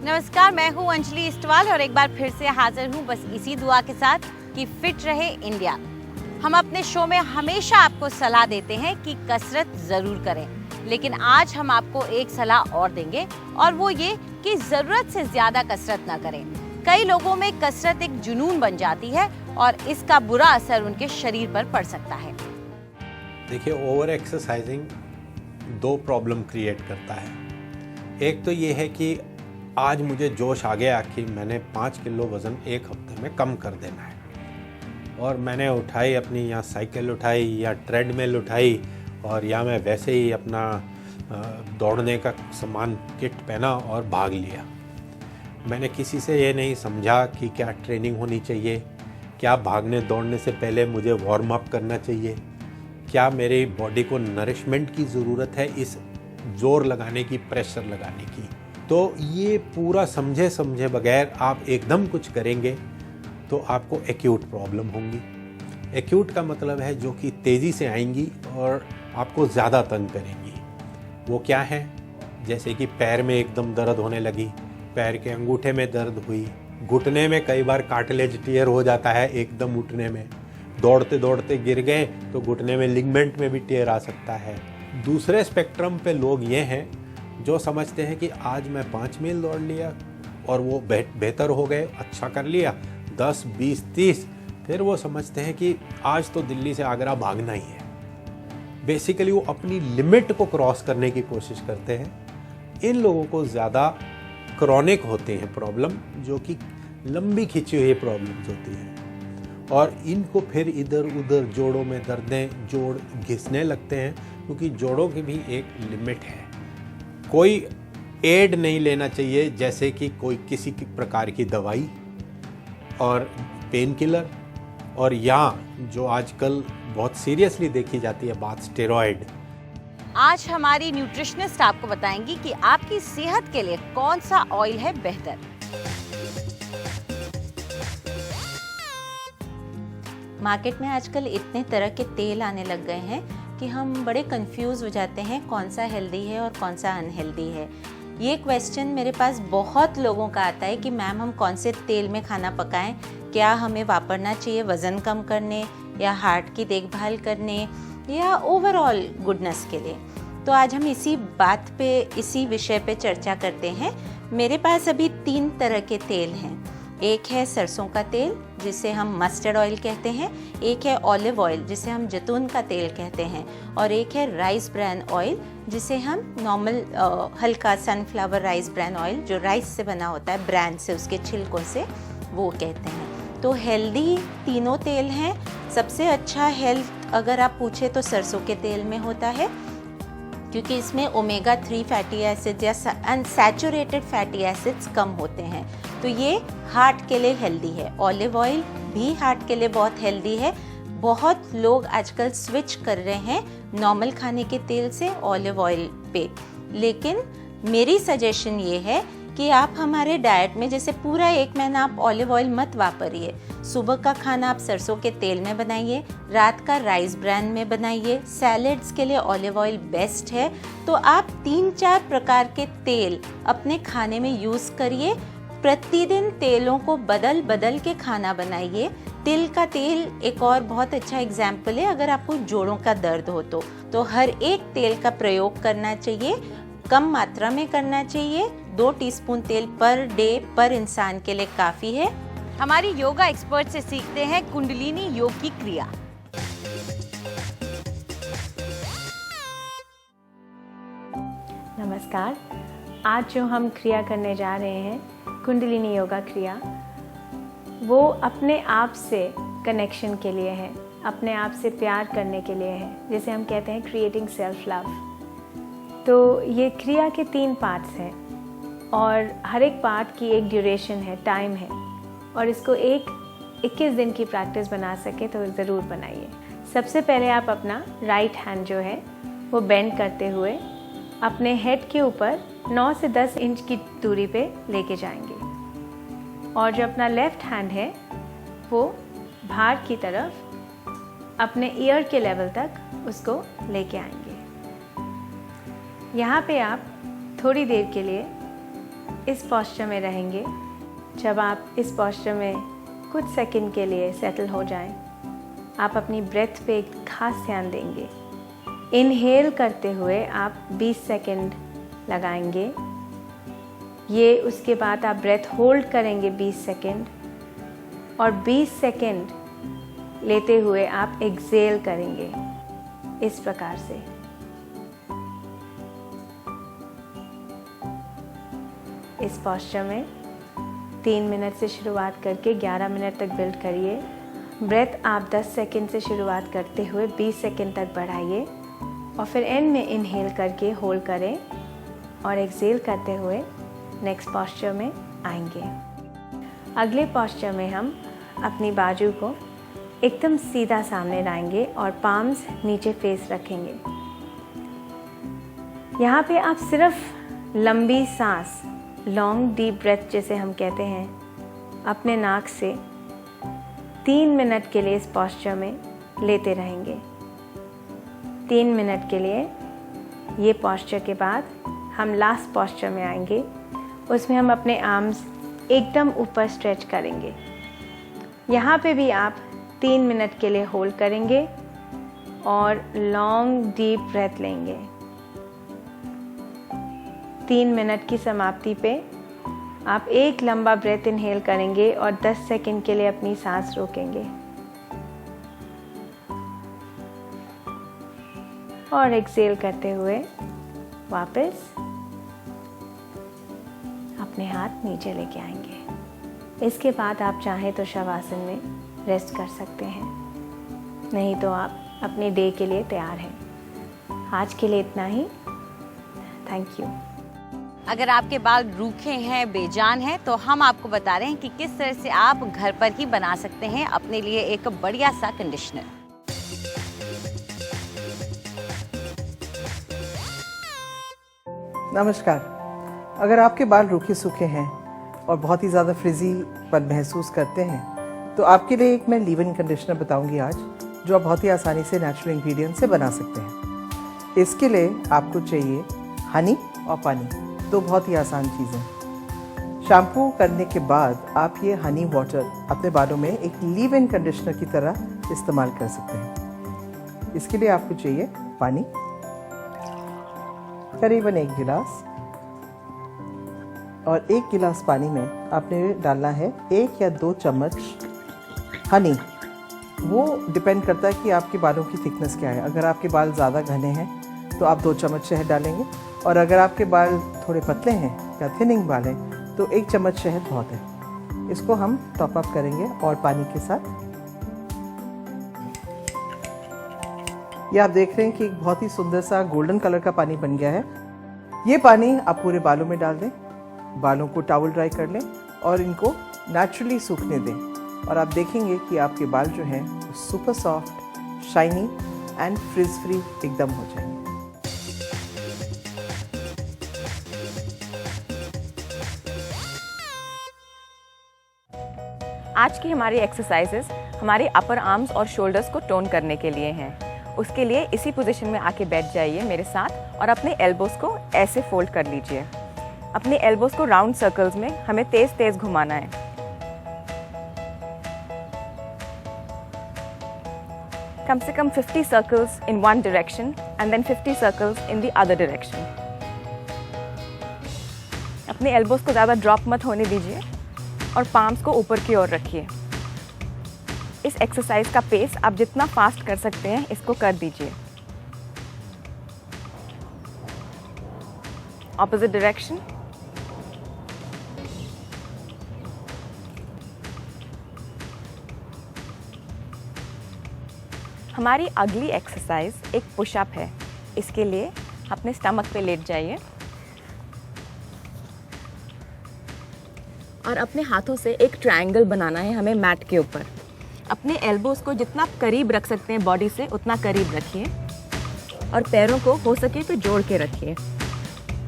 नमस्कार, मैं हूँ अंजलि इस्टवाल और एक बार फिर से हाजिर हूँ बस इसी दुआ के साथ कि फिट रहे इंडिया। हम अपने शो में हमेशा आपको सलाह देते हैं कि कसरत जरूर करें, लेकिन आज हम आपको एक सलाह और देंगे और वो ये कि जरूरत से ज्यादा कसरत ना करें। कई लोगों में कसरत एक जुनून बन जाती है और इसका बुरा असर उनके शरीर पर पड़ सकता है। देखिए, ओवर एक्सरसाइजिंग दो प्रॉब्लम क्रिएट करता है। एक तो ये है कि आज मुझे जोश आ गया कि मैंने 5 किलो वज़न एक हफ्ते में कम कर देना है, और मैंने उठाई अपनी या साइकिल उठाई या ट्रेडमिल उठाई और या मैं वैसे ही अपना दौड़ने का सामान किट पहना और भाग लिया। मैंने किसी से ये नहीं समझा कि क्या ट्रेनिंग होनी चाहिए, क्या भागने दौड़ने से पहले मुझे वार्म अप करना चाहिए, क्या मेरी बॉडी को नरिशमेंट की ज़रूरत है इस जोर लगाने की, प्रेशर लगाने की। तो ये पूरा समझे बगैर आप एकदम कुछ करेंगे तो आपको एक्यूट प्रॉब्लम होंगी। एक्यूट का मतलब है जो कि तेज़ी से आएंगी और आपको ज़्यादा तंग करेंगी। वो क्या है? जैसे कि पैर में एकदम दर्द होने लगी, पैर के अंगूठे में दर्द हुई, घुटने में कई बार कार्टिलेज टियर हो जाता है एकदम उठने में, दौड़ते दौड़ते गिर गए तो घुटने में लिगमेंट में भी टियर आ सकता है। दूसरे स्पेक्ट्रम पे लोग ये हैं जो समझते हैं कि आज मैं 5 मील दौड़ लिया और वो बेहतर हो गए, अच्छा कर लिया, 10, 20, 30, फिर वो समझते हैं कि आज तो दिल्ली से आगरा भागना ही है। बेसिकली वो अपनी लिमिट को क्रॉस करने की कोशिश करते हैं। इन लोगों को ज़्यादा क्रॉनिक होते हैं प्रॉब्लम, जो कि लंबी खिंची हुई प्रॉब्लम्स होती हैं, और इनको फिर इधर उधर जोड़ों में दर्दें, जोड़ घिसने लगते हैं, क्योंकि जोड़ों की भी एक लिमिट है। कोई एड नहीं लेना चाहिए, जैसे कि कोई किसी प्रकार की दवाई और पेन किलर, और या जो आजकल बहुत सीरियसली देखी जाती है बात, स्टेरॉइड। आज हमारी न्यूट्रिशनिस्ट आपको बताएंगी कि आपकी सेहत के लिए कौन सा ऑयल है बेहतर। मार्केट में आजकल इतने तरह के तेल आने लग गए हैं कि हम बड़े कंफ्यूज हो जाते हैं कौन सा हेल्दी है और कौन सा अनहेल्दी है। ये क्वेश्चन मेरे पास बहुत लोगों का आता है कि मैम हम कौन से तेल में खाना पकाएं, क्या हमें वापरना चाहिए वज़न कम करने या हार्ट की देखभाल करने या ओवरऑल गुडनेस के लिए। तो आज हम इसी विषय पे चर्चा करते हैं। मेरे पास अभी 3 तरह के तेल हैं। एक है सरसों का तेल जिसे हम मस्टर्ड ऑयल कहते हैं, एक है ऑलिव ऑयल जिसे हम जैतून का तेल कहते हैं, और एक है राइस ब्रैन ऑयल जिसे हम नॉर्मल हल्का सनफ्लावर राइस ब्रैन ऑयल जो राइस से बना होता है, ब्रैन से, उसके छिलकों से, वो कहते हैं। तो हेल्दी तीनों तेल हैं। सबसे अच्छा हेल्थ अगर आप पूछे तो सरसों के तेल में होता है, क्योंकि इसमें ओमेगा 3 फैटी एसिड या अनसैचुरेटेड फैटी एसिड्स कम होते हैं, तो ये हार्ट के लिए हेल्दी है। ऑलिव ऑयल भी हार्ट के लिए बहुत हेल्दी है। बहुत लोग आजकल स्विच कर रहे हैं नॉर्मल खाने के तेल से ऑलिव ऑयल पे, लेकिन मेरी सजेशन ये है कि आप हमारे डाइट में जैसे पूरा 1 महीना आप ऑलिव ऑयल मत वापरिए। सुबह का खाना आप सरसों के तेल में बनाइए, रात का राइस ब्रैन में बनाइए। सैलेड्स के लिए ऑलिव ऑयल बेस्ट है। तो आप 3-4 प्रकार के तेल अपने खाने में यूज़ करिए। प्रतिदिन तेलों को बदल बदल के खाना बनाइए। तिल का तेल एक और बहुत अच्छा एग्जाम्पल है। अगर आपको जोड़ों का दर्द हो तो हर एक तेल का प्रयोग करना चाहिए, कम मात्रा में करना चाहिए। 2 टीस्पून तेल पर डे पर इंसान के लिए काफ़ी है। हमारी योगा एक्सपर्ट से सीखते हैं कुंडलिनी योग की क्रिया। नमस्कार, आज जो हम क्रिया करने जा रहे हैं, कुंडलिनी योगा क्रिया, वो अपने आप से कनेक्शन के लिए है, अपने आप से प्यार करने के लिए है, जिसे हम कहते हैं क्रिएटिंग सेल्फ लव। तो ये क्रिया के 3 पार्ट्स हैं और हर एक पार्ट की एक ड्यूरेशन है, टाइम है, और इसको 21 दिन की प्रैक्टिस बना सके तो ज़रूर बनाइए। सबसे पहले आप अपना राइट हैंड जो है वो बेंड करते हुए अपने हेड के ऊपर 9 से 10 इंच की दूरी पे लेके जाएंगे, और जो अपना लेफ़्ट हैंड है वो बाहर की तरफ अपने ईयर के लेवल तक उसको लेके आएंगे। यहाँ पे आप थोड़ी देर के लिए इस पोस्चर में रहेंगे। जब आप इस पोस्चर में कुछ सेकंड के लिए सेटल हो जाएं, आप अपनी ब्रेथ पे एक खास ध्यान देंगे। इनहेल करते हुए आप 20 सेकंड लगाएंगे। ये उसके बाद आप ब्रेथ होल्ड करेंगे 20 सेकंड और 20 सेकंड लेते हुए आप एक्सेल करेंगे इस प्रकार से। इस पोस्चर में 3 मिनट से शुरुआत करके 11 मिनट तक बिल्ड करिए। ब्रेथ आप 10 सेकंड से शुरुआत करते हुए 20 सेकंड तक बढ़ाइए और फिर एंड में इनहेल करके होल्ड करें और एक्सेल करते हुए नेक्स्ट पोस्चर में आएंगे। अगले पोस्चर में हम अपनी बाजू को एकदम सीधा सामने लाएंगे और पाम्स नीचे फेस रखेंगे। यहाँ पे आप सिर्फ लंबी सांस, लॉन्ग डीप ब्रेथ जिसे हम कहते हैं, अपने नाक से 3 मिनट के लिए इस पोस्चर में लेते रहेंगे। 3 मिनट के लिए। ये पोस्चर के बाद हम लास्ट पोस्चर में आएंगे। उसमें हम अपने आर्म्स एकदम ऊपर स्ट्रेच करेंगे। यहाँ पे भी आप 3 मिनट के लिए होल्ड करेंगे और लॉन्ग डीप ब्रेथ लेंगे। 3 मिनट की समाप्ति पे आप एक लंबा ब्रेथ इनहेल करेंगे और 10 सेकंड के लिए अपनी सांस रोकेंगे और एक्सेल करते हुए वापस अपने हाथ नीचे लेके आएंगे। इसके बाद आप चाहें तो शवासन में रेस्ट कर सकते हैं, नहीं तो आप अपने डे के लिए तैयार हैं। आज के लिए इतना ही। Thank you. अगर आपके बाल रूखे हैं, बेजान हैं, तो हम आपको बता रहे हैं कि किस तरह से आप घर पर ही बना सकते हैं अपने लिए एक बढ़िया सा कंडीशनर। नमस्कार। अगर आपके बाल रूखे सूखे हैं और बहुत ही ज़्यादा फ्रिजीपन महसूस करते हैं तो आपके लिए एक मैं लीव इन कंडीशनर बताऊंगी आज, जो आप बहुत ही आसानी से नेचुरल इंग्रेडिएंट से बना सकते हैं। इसके लिए आपको चाहिए हनी और पानी, दो बहुत ही आसान चीज़ें। शैम्पू करने के बाद आप ये हनी वाटर अपने बालों में एक लीव इन कंडीशनर की तरह इस्तेमाल कर सकते हैं। इसके लिए आपको चाहिए पानी, करीबन 1 गिलास, और 1 गिलास पानी में आपने डालना है 1 या 2 चम्मच हनी। वो डिपेंड करता है कि आपके बालों की थिकनेस क्या है। अगर आपके बाल ज़्यादा घने हैं तो आप 2 चम्मच शहद डालेंगे, और अगर आपके बाल थोड़े पतले हैं या थिनिंग बाल हैं तो 1 चम्मच शहद बहुत है। इसको हम टॉप अप करेंगे और पानी के साथ। ये आप देख रहे हैं कि एक बहुत ही सुंदर सा गोल्डन कलर का पानी बन गया है। ये पानी आप पूरे बालों में डाल दें, बालों को टॉवल ड्राई कर लें और इनको नेचुरली सूखने दें, और आप देखेंगे कि आपके बाल जो हैं वो super soft, shiny and fridge free एकदम हो जाएंगे। आज की हमारी एक्सरसाइजेस हमारे अपर आर्म्स और शोल्डर्स को टोन करने के लिए हैं। उसके लिए इसी पोजीशन में आके बैठ जाइए मेरे साथ और अपने एल्बोस को ऐसे फोल्ड कर लीजिए। अपने एल्बोस को राउंड सर्कल्स में हमें तेज तेज घुमाना है। कम से कम 50 circles in one direction and then 50 circles in the other direction. अपने एल्बोस को ज़्यादा ड्रॉप मत होने दीजिए और पाम्स को ऊपर की ओर रखिए। इस एक्सरसाइज का पेस आप जितना फास्ट कर सकते हैं इसको कर दीजिए। Opposite direction. हमारी अगली एक्सरसाइज एक पुशअप है। इसके लिए अपने स्टमक पे लेट जाइए और अपने हाथों से एक ट्रायंगल बनाना है हमें मैट के ऊपर। अपने एल्बोस को जितना करीब रख सकते हैं बॉडी से उतना करीब रखिए और पैरों को हो सके तो जोड़ के रखिए।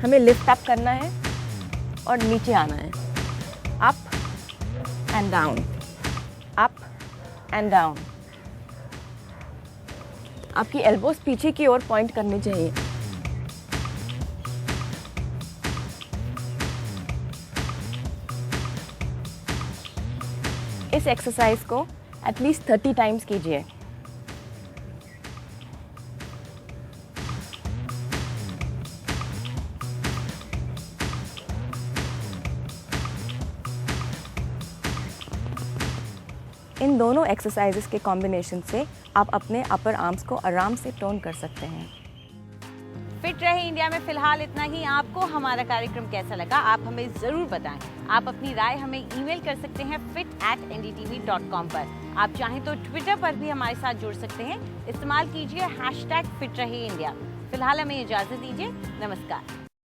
हमें लिफ्ट अप करना है और नीचे आना है। Up and down, up and down. आपकी एल्बोस पीछे की ओर पॉइंट करनी चाहिए। इस एक्सरसाइज को एटलीस्ट 30 टाइम्स कीजिए। इन दोनों एक्सरसाइजेस के कॉम्बिनेशन से आप अपने अपर आर्म्स को आराम से टोन कर सकते हैं। फिट रहे इंडिया में फिलहाल इतना ही। आपको हमारा कार्यक्रम कैसा लगा आप हमें ज़रूर बताएं। आप अपनी राय हमें ईमेल कर सकते हैं fit@ndtv.com पर। आप चाहें तो ट्विटर पर भी हमारे साथ जुड़ सकते हैं। इस्तेमाल कीजिए #फिट रहे इंडिया। फिलहाल हमें इजाज़त दीजिए। नमस्कार।